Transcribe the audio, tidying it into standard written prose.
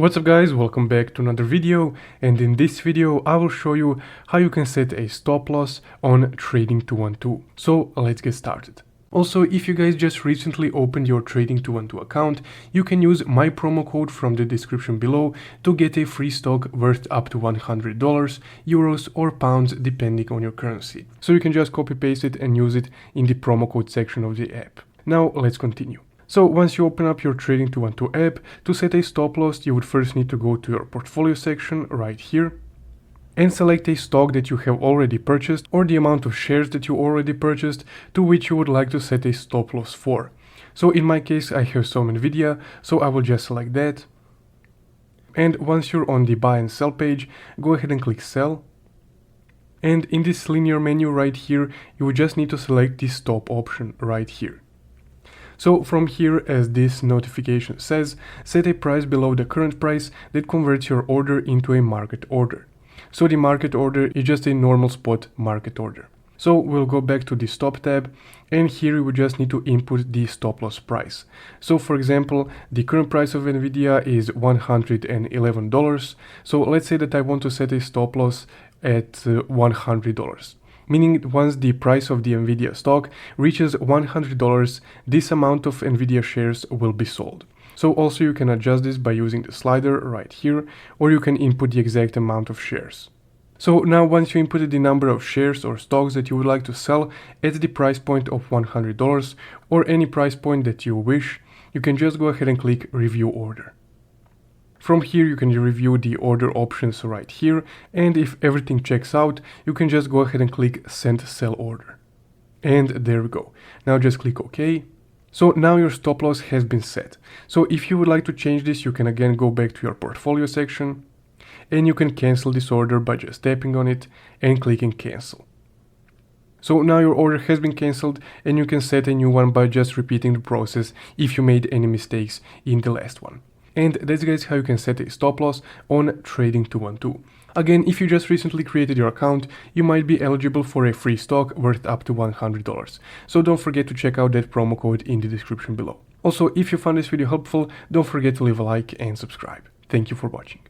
What's up guys, welcome back to another video, and in this video I will show you how you can set a stop loss on Trading 212. So let's get started. Also, if you guys just recently opened your Trading 212 account, you can use my promo code from the description below to get a free stock worth up to $100, euros or pounds depending on your currency. So you can just copy paste it and use it in the promo code section of the app. Now let's continue. So once you open up your Trading 212 app, to set a stop loss, you would first need to go to your portfolio section right here and select a stock that you have already purchased or the amount of shares that you already purchased to which you would like to set a stop loss for. So in my case, I have some Nvidia, so I will just select that. And once you're on the buy and sell page, go ahead and click sell. And in this linear menu right here, you would just need to select the stop option right here. So from here, as this notification says, set a price below the current price that converts your order into a market order. So the market order is just a normal spot market order. So we'll go back to the stop tab, and here we would just need to input the stop loss price. So for example, the current price of Nvidia is $111. So let's say that I want to set a stop loss at $100. Meaning once the price of the Nvidia stock reaches $100, this amount of Nvidia shares will be sold. So also you can adjust this by using the slider right here, or you can input the exact amount of shares. So now once you inputted the number of shares or stocks that you would like to sell at the price point of $100 or any price point that you wish, you can just go ahead and click review order. From here you can review the order options right here, and if everything checks out, you can just go ahead and click send sell order. And there we go. Now just click OK. So now your stop loss has been set. So if you would like to change this, you can again go back to your portfolio section and you can cancel this order by just tapping on it and clicking cancel. So now your order has been cancelled and you can set a new one by just repeating the process if you made any mistakes in the last one. And that's guys how you can set a stop loss on Trading 212. Again, if you just recently created your account, you might be eligible for a free stock worth up to $100. So don't forget to check out that promo code in the description below. Also, if you found this video helpful, don't forget to leave a like and subscribe. Thank you for watching.